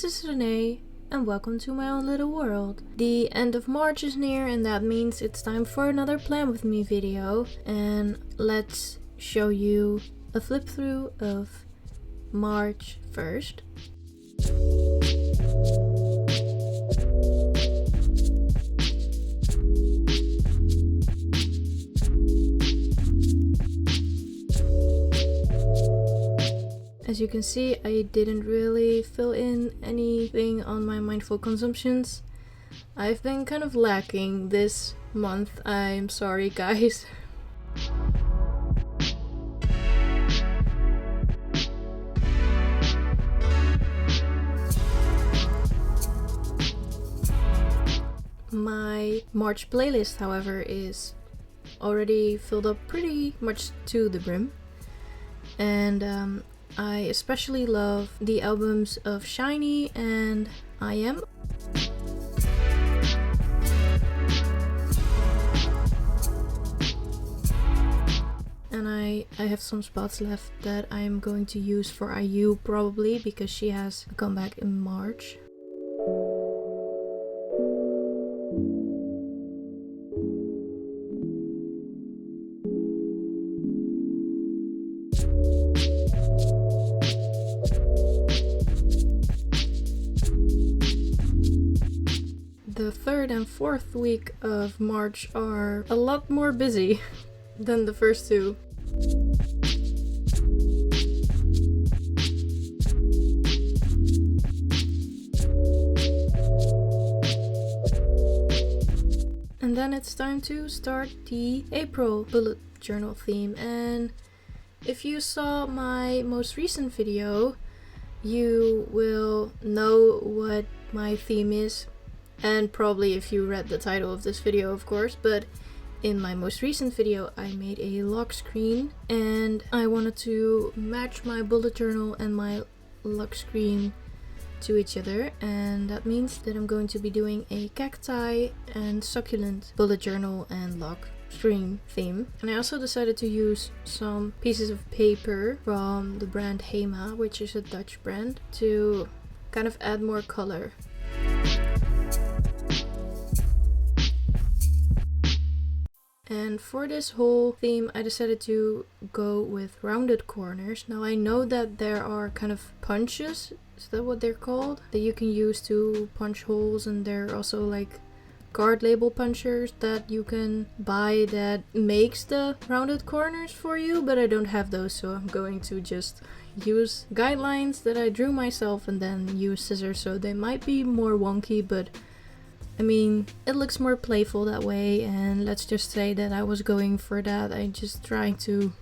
this is Renee and welcome to my own little world. The end of March is near and that means it's time for another Plan With Me video, and let's show you a flip through of March 1st. As you can see, I didn't really fill in anything on my mindful consumptions. I've been kind of lacking this month, I'm sorry guys. My March playlist, however, is already filled up pretty much to the brim. And I especially love the albums of Shiny and I Am. And I have some spots left that I'm going to use for IU probably, because she has a comeback in March. The 3rd and 4th week of March are a lot more busy than the first two. And then it's time to start the April bullet journal theme. And if you saw my most recent video, you will know what my theme is. And probably if you read the title of this video, of course, but in my most recent video I made a lock screen and I wanted to match my bullet journal and my lock screen to each other, and that means that I'm going to be doing a cacti and succulent bullet journal and lock screen theme. And I also decided to use some pieces of paper from the brand HEMA, which is a Dutch brand, to kind of add more color. And for this whole theme I decided to go with rounded corners. Now I know that there are kind of punches, is that what they're called? That you can use to punch holes, and there are also like card label punchers that you can buy that makes the rounded corners for you, but I don't have those, so I'm going to just use guidelines that I drew myself and then use scissors, so they might be more wonky, but I mean, it looks more playful that way, and let's just say that I was going for that. I just trying to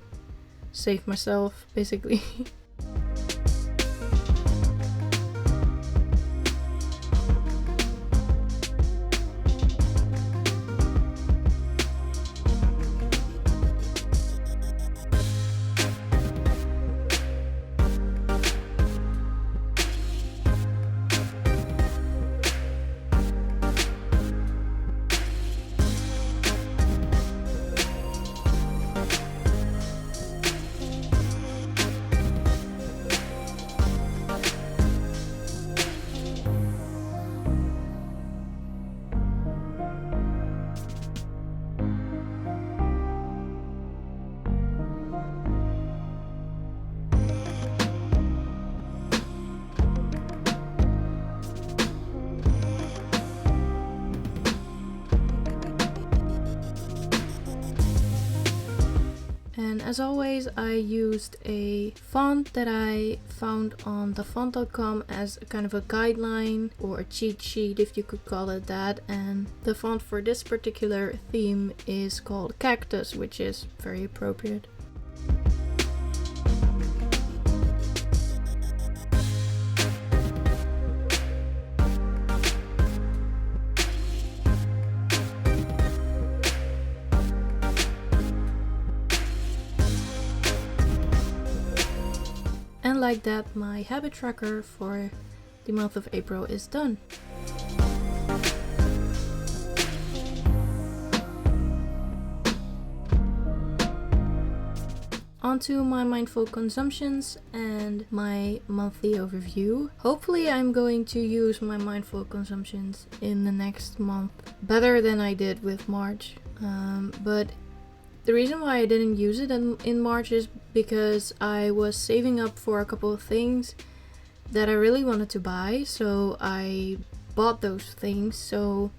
save myself, basically. And as always, I used a font that I found on thefont.com as a kind of a guideline or a cheat sheet, if you could call it that. And the font for this particular theme is called Cactus, which is very appropriate. And like that, my habit tracker for the month of April is done. onto my mindful consumptions and my monthly overview. Hopefully I'm going to use my mindful consumptions in the next month better than I did with March. But the reason why I didn't use it in March is because I was saving up for a couple of things that I really wanted to buy, so I bought those things. So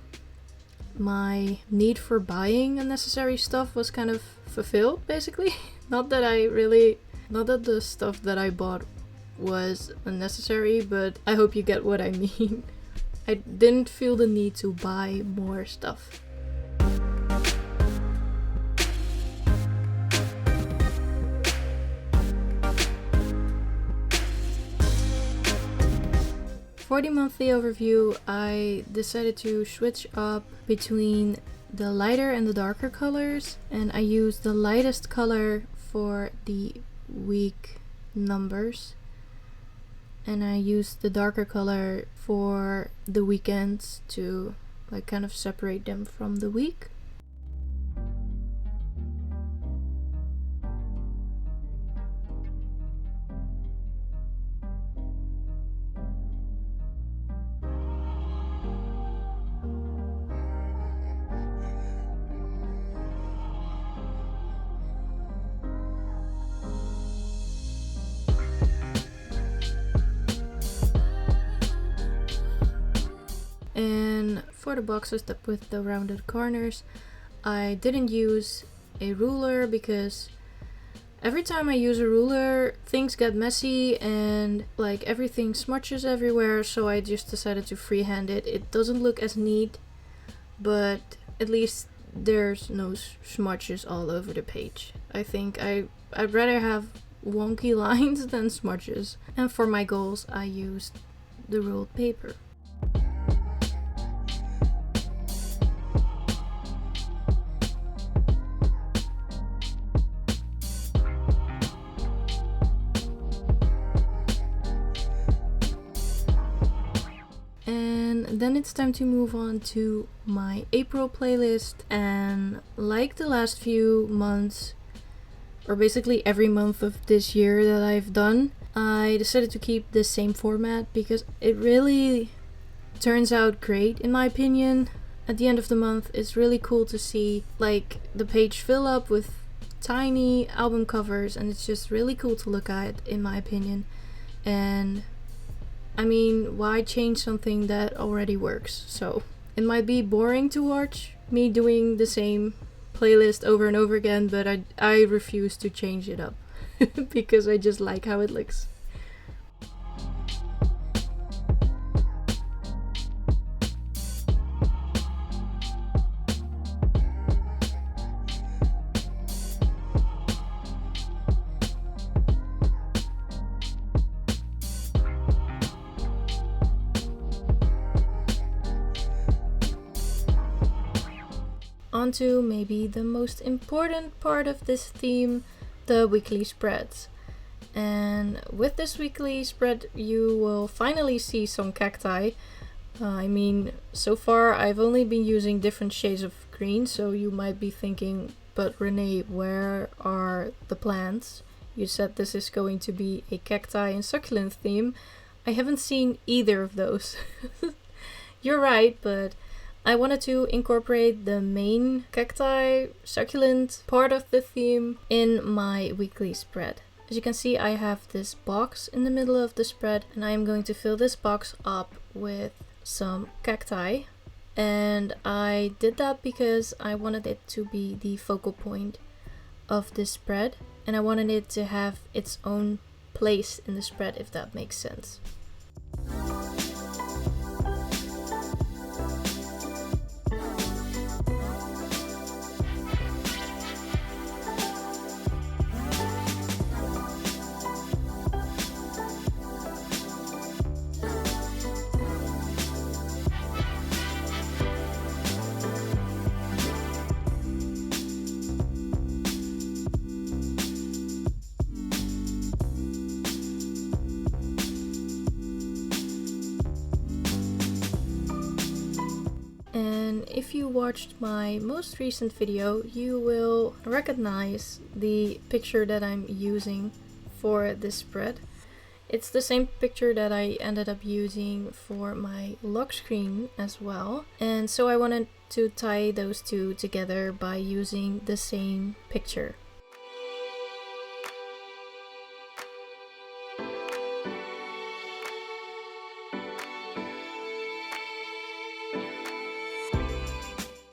my need for buying unnecessary stuff was kind of fulfilled, basically. Not that the stuff that I bought was unnecessary, but I hope you get what I mean. I didn't feel the need to buy more stuff. For the monthly overview, I decided to switch up between the lighter and the darker colors, and I used the lightest color for the week numbers, and I used the darker color for the weekends to like kind of separate them from the week. And for the boxes that with the rounded corners, I didn't use a ruler because every time I use a ruler, things get messy and like everything smudges everywhere, so I just decided to freehand it. It doesn't look as neat, but at least there's no smudges all over the page. I think I'd rather have wonky lines than smudges. And for my goals, I used the ruled paper. And then it's time to move on to my April playlist, and like the last few months, or basically every month of this year that I've done, I decided to keep the same format because it really turns out great in my opinion. At the end of the month, it's really cool to see like the page fill up with tiny album covers, and it's just really cool to look at in my opinion. And I mean, why change something that already works? So it might be boring to watch me doing the same playlist over and over again, but I refuse to change it up because I just like how it looks. Onto maybe the most important part of this theme, the weekly spreads. And with this weekly spread, you will finally see some cacti. I mean, so far I've only been using different shades of green, so you might be thinking, but Renee, where are the plants? You said this is going to be a cacti and succulent theme. I haven't seen either of those. You're right, but I wanted to incorporate the main cacti succulent part of the theme in my weekly spread. As you can see, I have this box in the middle of the spread, and I am going to fill this box up with some cacti. And I did that because I wanted it to be the focal point of this spread, and I wanted it to have its own place in the spread, if that makes sense. if you watched my most recent video, you will recognize the picture that I'm using for this spread. It's the same picture that I ended up using for my lock screen as well. And so I wanted to tie those two together by using the same picture.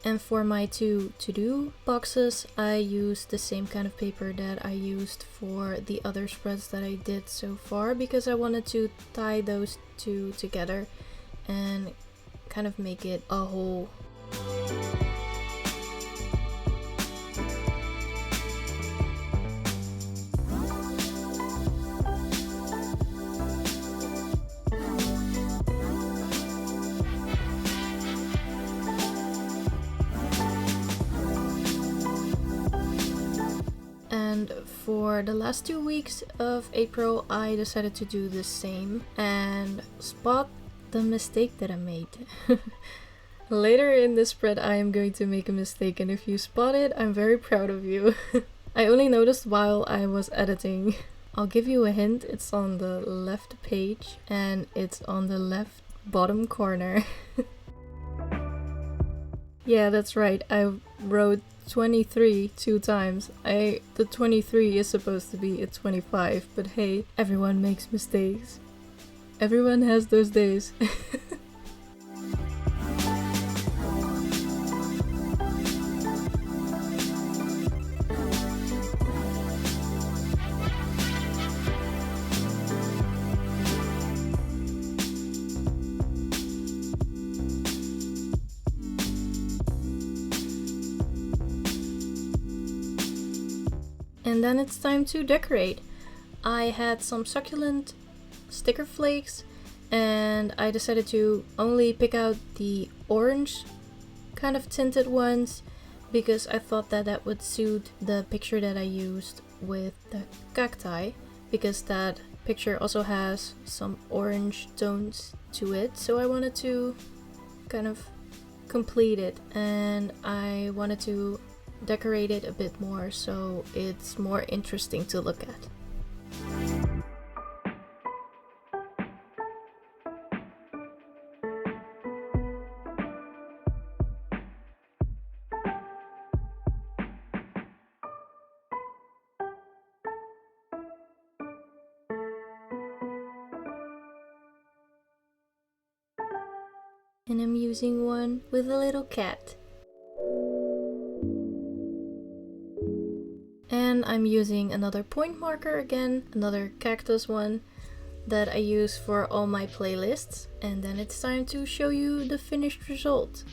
And for my two to-do boxes, I used the same kind of paper that I used for the other spreads that I did so far, because I wanted to tie those two together and kind of make it a whole. And for the last 2 weeks of April, I decided to do the same and spot the mistake that I made. Later in this spread, I am going to make a mistake, and if you spot it, I'm very proud of you. I only noticed while I was editing. I'll give you a hint, it's on the left page and it's on the left bottom corner. Yeah, that's right, I wrote 23 2 times. The 23 is supposed to be a 25, but hey, everyone makes mistakes. Everyone has those days. And then it's time to decorate. I had some succulent sticker flakes and I decided to only pick out the orange kind of tinted ones because I thought that that would suit the picture that I used with the cacti, because that picture also has some orange tones to it, so I wanted to kind of complete it and I wanted to decorate it a bit more so it's more interesting to look at. And I'm using one with a little cat. And I'm using another point marker again, another cactus one that I use for all my playlists. And then it's time to show you the finished result.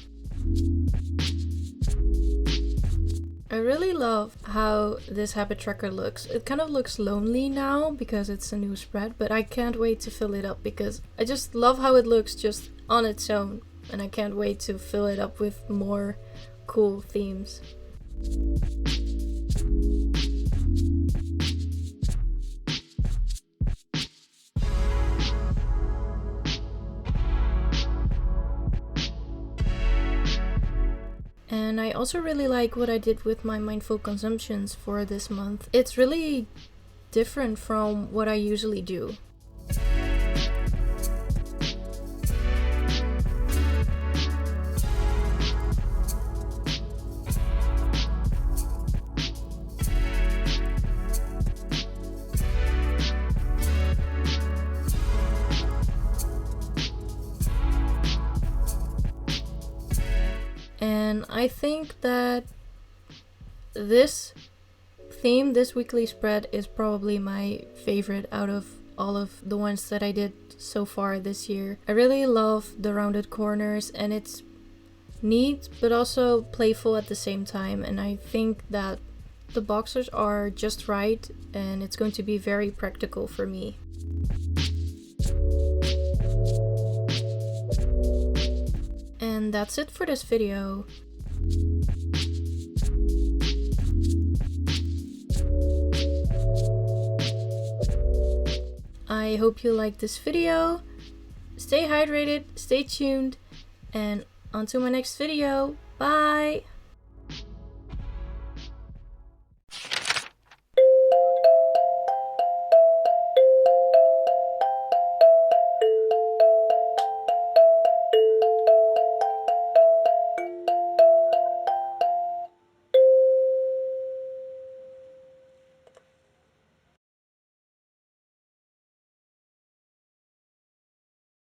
I really love how this habit tracker looks. It kind of looks lonely now because it's a new spread, but I can't wait to fill it up because I just love how it looks just on its own. And I can't wait to fill it up with more cool themes. And I also really like what I did with my mindful consumptions for this month. It's really different from what I usually do. And I think that this theme, this weekly spread, is probably my favorite out of all of the ones that I did so far this year. I really love the rounded corners and it's neat but also playful at the same time, and I think that the boxes are just right and it's going to be very practical for me. And that's it for this video. I hope you liked this video. Stay hydrated, stay tuned, and on to my next video. Bye!